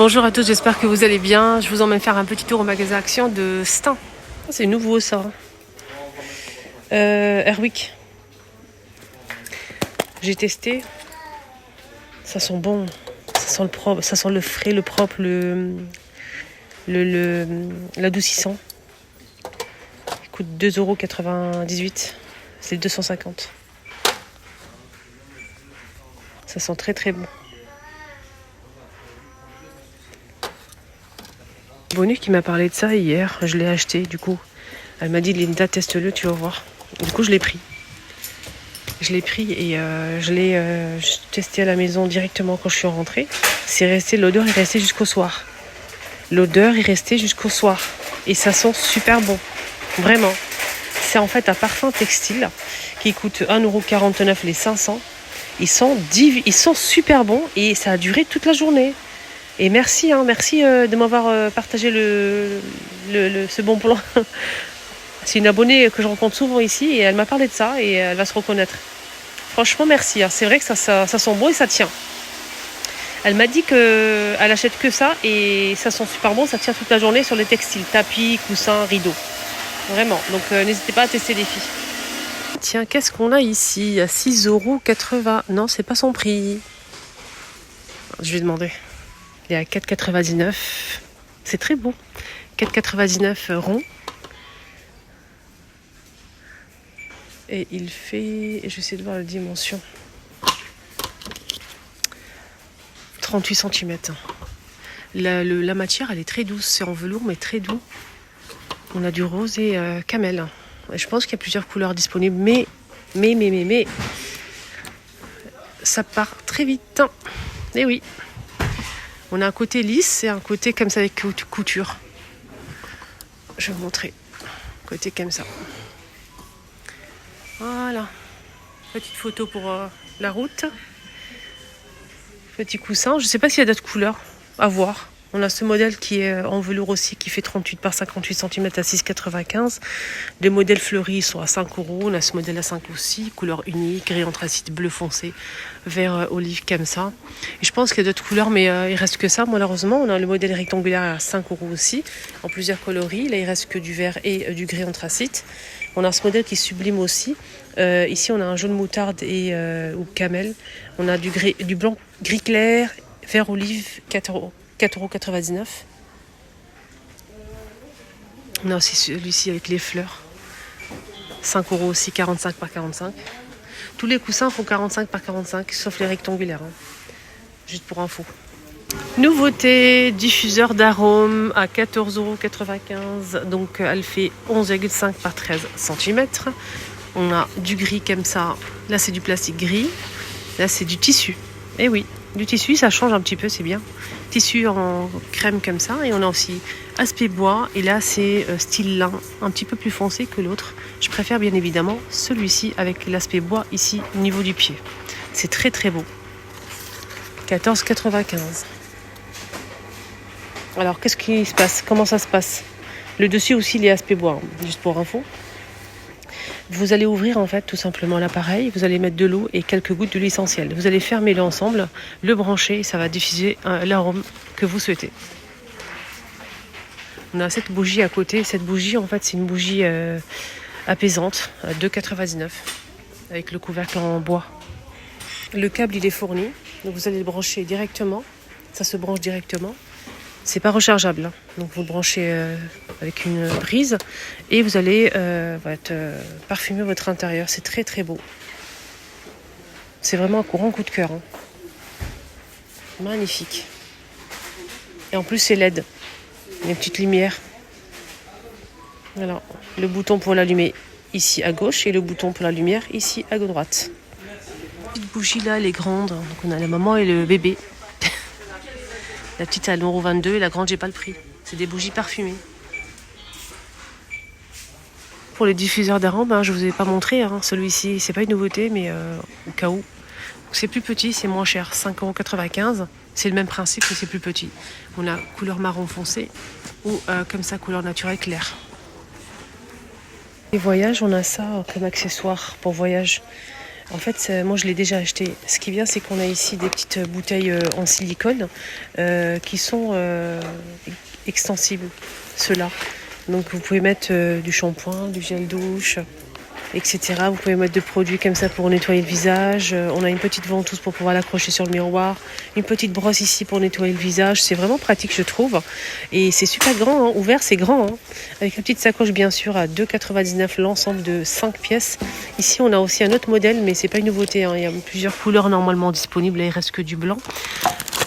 Bonjour à tous, j'espère que vous allez bien. Je vous emmène faire un petit tour au magasin Action de Stein. C'est nouveau ça. Airwick. J'ai testé. Ça sent bon. Ça sent le propre, ça sent le frais, le propre, l'adoucissant. Il coûte 2,98 €. C'est 250. Ça sent très très bon. Bonnu qui m'a parlé de ça hier, je l'ai acheté du coup. Elle m'a dit Linda, teste-le, tu vas voir. Du coup je l'ai pris. Je l'ai pris et je l'ai testé à la maison directement quand je suis rentrée. L'odeur est restée jusqu'au soir. L'odeur est restée jusqu'au soir. Et ça sent super bon. Vraiment. C'est en fait un parfum textile qui coûte 1,49 € les 500. Ils sont super bons et ça a duré toute la journée. Et merci de m'avoir partagé ce bon plan. C'est une abonnée que je rencontre souvent ici et elle m'a parlé de ça et elle va se reconnaître. Franchement, merci. C'est vrai que ça sent bon et ça tient. Elle m'a dit qu'elle achète que ça et ça sent super bon. Ça tient toute la journée sur les textiles, tapis, coussins, rideaux. Vraiment. Donc n'hésitez pas à tester les filles. Tiens, qu'est-ce qu'on a ici à 6,80 €. Non, c'est pas son prix. Je vais demander. Il est à 4,99 €. C'est très beau. 4,99 € rond. Et il fait, je sais de voir la dimension, 38 cm. La matière, elle est très douce. C'est en velours, mais très doux. On a du rose et camel. Et je pense qu'il y a plusieurs couleurs disponibles. Mais, ça part très vite. Et oui. On a un côté lisse et un côté comme ça avec couture. Je vais vous montrer. Côté comme ça. Voilà. Petite photo pour la route. Petit coussin. Je ne sais pas s'il y a d'autres couleurs. À voir. On a ce modèle qui est en velours aussi, qui fait 38 par 58 cm à 6,95 €. Les modèles fleuris sont à 5 €. On a ce modèle à 5 € aussi, couleur unique, gris anthracite, bleu foncé, vert olive comme ça. Et je pense qu'il y a d'autres couleurs, mais il reste que ça malheureusement. On a le modèle rectangulaire à 5 € aussi, en plusieurs coloris. Là, il reste que du vert et du gris anthracite. On a ce modèle qui sublime aussi. Ici, on a un jaune moutarde ou camel. On a du blanc gris clair, vert olive, 4,99 €. On a aussi celui-ci avec les fleurs. 5 € aussi, 45 par 45. Tous les coussins font 45 par 45, sauf les rectangulaires. Juste pour info. Nouveauté, diffuseur d'arômes à 14,95 €. Donc elle fait 11,5 par 13 cm. On a du gris comme ça. Là c'est du plastique gris. Là c'est du tissu. Eh oui, du tissu, ça change un petit peu, c'est bien. Tissu en crème comme ça. Et on a aussi aspect bois. Et là c'est style lin, un petit peu plus foncé que l'autre. Je préfère bien évidemment celui-ci avec l'aspect bois ici au niveau du pied. C'est très très beau. 14,95 €. Alors qu'est-ce qui se passe? Comment ça se passe? Le dessus aussi il est aspect bois, juste pour info. Vous allez ouvrir en fait tout simplement l'appareil, vous allez mettre de l'eau et quelques gouttes d'huile essentielle. Vous allez fermer-le ensemble, le brancher et ça va diffuser l'arôme que vous souhaitez. On a cette bougie à côté. Cette bougie en fait c'est une bougie apaisante à 2,99 € avec le couvercle en bois. Le câble il est fourni, donc vous allez le brancher directement. Ça se branche directement. C'est pas rechargeable, donc vous le branchez avec une prise et vous allez parfumer votre intérieur. C'est très très beau. C'est vraiment un courant coup de cœur. Magnifique. Et en plus c'est LED. Il y a une petite lumière. Voilà. Le bouton pour l'allumer ici à gauche et le bouton pour la lumière ici à droite. La petite bougie là, elle est grande. Donc on a la maman et le bébé. La petite à 1,22 € et la grande, j'ai pas le prix. C'est des bougies parfumées. Pour les diffuseurs d'arômes, je vous ai pas montré. Celui-ci, c'est pas une nouveauté, mais au cas où. C'est plus petit, c'est moins cher. 5,95 €. C'est le même principe, mais c'est plus petit. On a couleur marron foncé ou comme ça, couleur naturelle claire. Les voyages, on a ça comme accessoire pour voyage. En fait, moi je l'ai déjà acheté. Ce qui est bien, c'est qu'on a ici des petites bouteilles en silicone qui sont extensibles, ceux-là. Donc vous pouvez mettre du shampoing, du gel douche, etc. Vous pouvez mettre des produits comme ça pour nettoyer le visage. On a une petite ventouse pour pouvoir l'accrocher sur le miroir. Une petite brosse ici pour nettoyer le visage. C'est vraiment pratique, je trouve. Et c'est super grand, hein. Ouvert, c'est grand, hein. Avec une petite sacoche, bien sûr, à 2,99 l'ensemble de 5 pièces. Ici, on a aussi un autre modèle, mais c'est pas une nouveauté, hein. Il y a plusieurs couleurs normalement disponibles. Là, il reste que du blanc.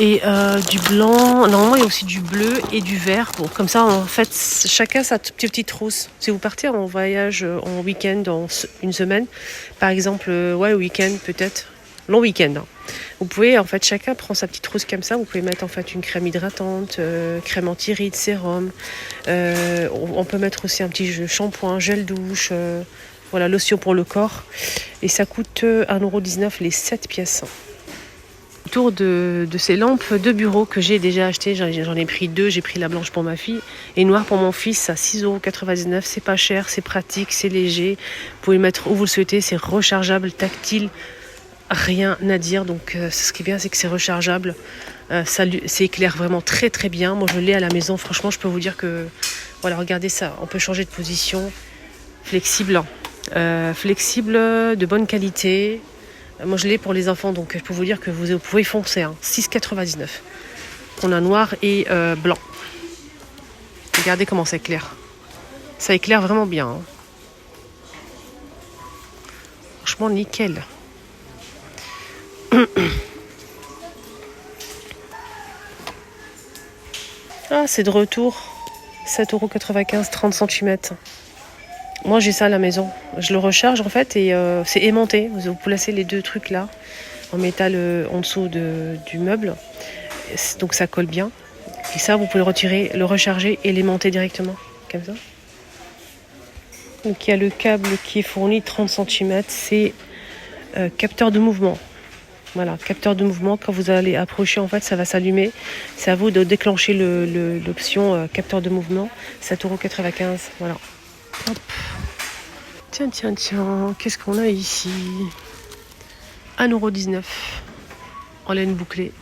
Et du blanc, normalement il y a aussi du bleu et du vert. Bon, comme ça, en fait, chacun sa petite trousse. Si vous partez en voyage, en week-end, en une semaine, par exemple, week-end peut-être, long week-end, hein. Vous pouvez, en fait, chacun prend sa petite trousse comme ça. Vous pouvez mettre en fait une crème hydratante, crème anti-rides, sérum. On peut mettre aussi un petit shampoing, gel douche, voilà, lotion pour le corps. Et ça coûte 1,19 € les 7 pièces. Autour de ces lampes de bureau que j'ai déjà achetées, j'en ai pris 2, j'ai pris la blanche pour ma fille et noire pour mon fils à 6,99 €. C'est pas cher, c'est pratique, c'est léger. Vous pouvez le mettre où vous le souhaitez, c'est rechargeable, tactile, rien à dire. Donc ce qui est bien, c'est que c'est rechargeable, ça éclaire vraiment très très bien. Moi je l'ai à la maison, franchement je peux vous dire que voilà, regardez ça, on peut changer de position, flexible, de bonne qualité. Moi je l'ai pour les enfants, donc je peux vous dire que vous pouvez foncer, hein. 6,99 €. On a noir et blanc. Regardez comment ça éclaire. Ça éclaire vraiment bien, hein. Franchement nickel. Ah, c'est de retour. 7,95 €, 30 cm. Moi j'ai ça à la maison. Je le recharge en fait et c'est aimanté. Vous placez les deux trucs là en métal en dessous du meuble. Donc ça colle bien. Et ça vous pouvez le retirer, le recharger et l'aimanter directement. Comme ça. Donc il y a le câble qui est fourni 30 cm. C'est capteur de mouvement. Voilà, capteur de mouvement. Quand vous allez approcher, en fait, ça va s'allumer. C'est à vous de déclencher l'option capteur de mouvement. 7,95 €. Voilà. Hop. Tiens, qu'est-ce qu'on a ici? 1,19 € en laine bouclée.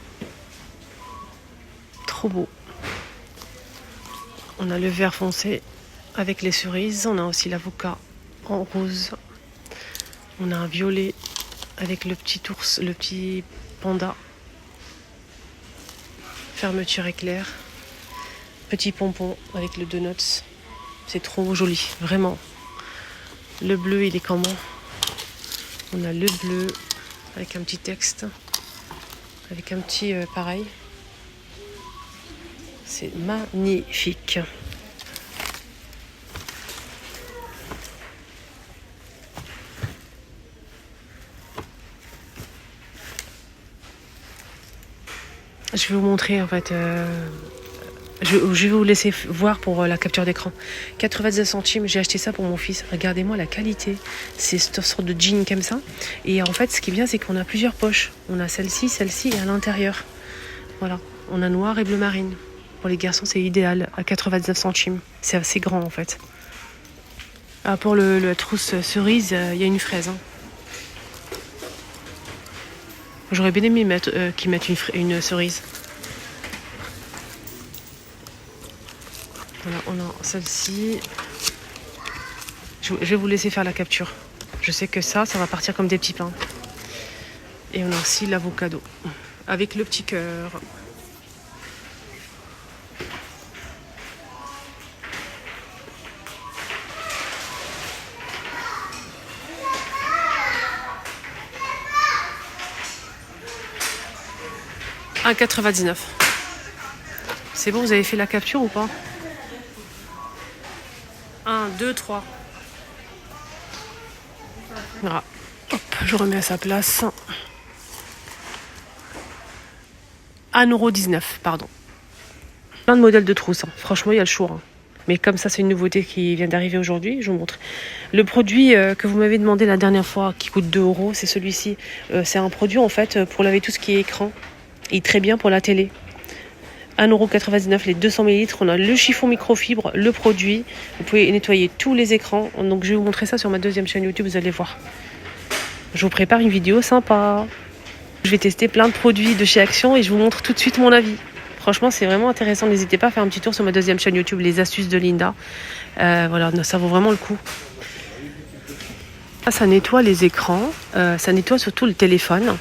Trop beau. On a le vert foncé avec les cerises. On a aussi l'avocat en rose. On a un violet avec le petit ours, le petit panda. Fermeture éclair. Petit pompon avec le donuts. C'est trop joli, vraiment. Le bleu, il est comment? On a le bleu avec un petit texte, avec un petit pareil. C'est magnifique. Je vais vous montrer en fait. Je vais vous laisser voir pour la capture d'écran. 99 centimes, j'ai acheté ça pour mon fils. Regardez-moi la qualité. C'est cette sorte de jean comme ça. Et en fait, ce qui est bien, c'est qu'on a plusieurs poches. On a celle-ci et à l'intérieur. Voilà. On a noir et bleu marine. Pour les garçons, c'est idéal. À 99 centimes. C'est assez grand en fait. Ah, pour la trousse cerise, il y a une fraise, hein. J'aurais bien aimé qu'ils mettent une cerise. Voilà, on a celle-ci. Je vais vous laisser faire la capture. Je sais que ça va partir comme des petits pains. Et on a aussi l'avocado avec le petit cœur. À 1,99 €. C'est bon, vous avez fait la capture ou pas? 1, 2, 3. Voilà. Hop, je remets à sa place. 1,19 €, pardon. Plein de modèles de trousses, hein. Franchement, il y a le choix, hein. Mais comme ça, c'est une nouveauté qui vient d'arriver aujourd'hui, je vous montre. Le produit que vous m'avez demandé la dernière fois, qui coûte 2 €, c'est celui-ci. C'est un produit, en fait, pour laver tout ce qui est écran. Et très bien pour la télé. 1,99 € les 200 ml. On a le chiffon microfibre, le produit. Vous pouvez nettoyer tous les écrans. Donc je vais vous montrer ça sur ma deuxième chaîne YouTube, vous allez voir. Je vous prépare une vidéo sympa. Je vais tester plein de produits de chez Action et je vous montre tout de suite mon avis. Franchement, c'est vraiment intéressant. N'hésitez pas à faire un petit tour sur ma deuxième chaîne YouTube, Les Astuces de Linda. Voilà, ça vaut vraiment le coup. Ça nettoie les écrans, ça nettoie surtout le téléphone.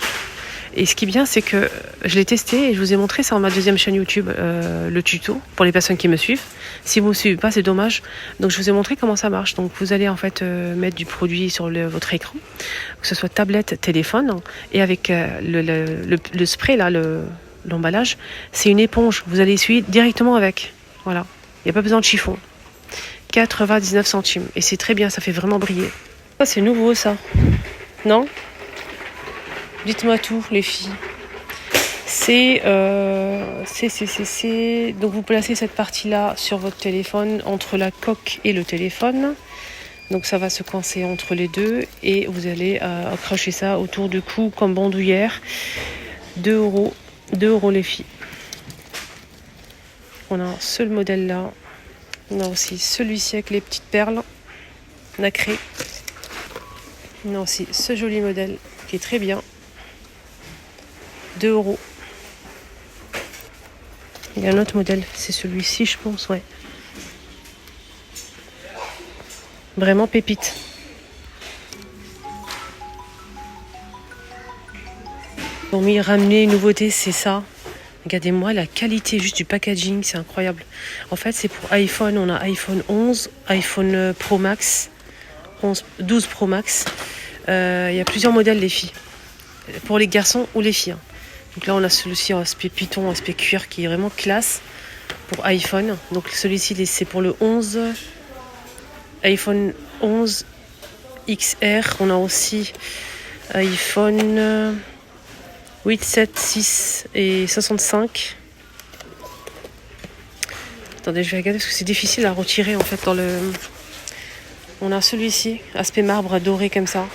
Et ce qui est bien, c'est que je l'ai testé et je vous ai montré sur ma deuxième chaîne YouTube le tuto pour les personnes qui me suivent. Si vous ne me suivez pas, c'est dommage. Donc je vous ai montré comment ça marche. Donc vous allez en fait mettre du produit sur votre écran, que ce soit tablette, téléphone, et avec le spray là, l'emballage, c'est une éponge. Vous allez essuyer directement avec. Voilà, il n'y a pas besoin de chiffon. 99 centimes et c'est très bien, ça fait vraiment briller. Ça c'est nouveau ça, non ? Dites-moi tout, les filles. Donc vous placez cette partie-là sur votre téléphone, entre la coque et le téléphone. Donc ça va se coincer entre les deux et vous allez accrocher ça autour du cou comme bandoulière. 2 €. 2 € les filles. On a un seul modèle là. On a aussi celui-ci avec les petites perles nacrées. On a aussi ce joli modèle qui est très bien. 2 €. Il y a un autre modèle, c'est celui-ci, je pense, ouais. Vraiment pépite. Pour m'y ramener une nouveauté, c'est ça. Regardez-moi la qualité juste du packaging, c'est incroyable. En fait, c'est pour iPhone, on a iPhone 11, iPhone Pro Max, 12 Pro Max. Il y a plusieurs modèles, les filles. Pour les garçons ou les filles. Donc là, on a celui-ci en aspect Python, aspect cuir, qui est vraiment classe pour iPhone. Donc celui-ci, c'est pour le 11, iPhone 11 XR. On a aussi iPhone 8, 7, 6 et 65. Attendez, je vais regarder parce que c'est difficile à retirer en fait dans le... On a celui-ci, aspect marbre doré comme ça.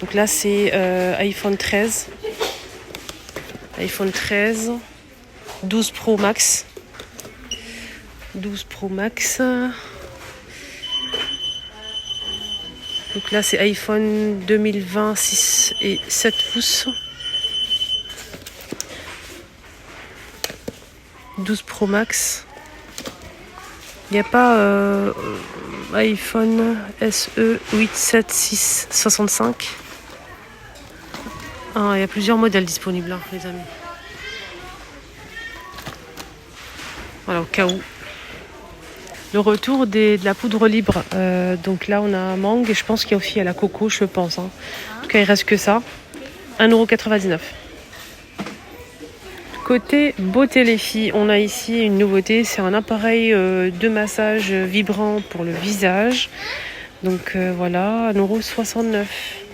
Donc là, c'est iPhone 13. iPhone 13, 12 Pro Max. 12 Pro Max. Donc là, c'est iPhone 2020, 6 et 7 pouces. 12 Pro Max. Il n'y a pas iPhone SE 8, 7, 6, 65. Ah, il y a plusieurs modèles disponibles, hein, les amis. Voilà, au cas où. Le retour de la poudre libre. Donc là, on a mangue et je pense qu'il y a aussi à la coco, je pense. Hein. En tout cas, il reste que ça. 1,99 €. Côté beauté, les filles, on a ici une nouveauté. C'est un appareil de massage vibrant pour le visage. Donc voilà, 1,69 €.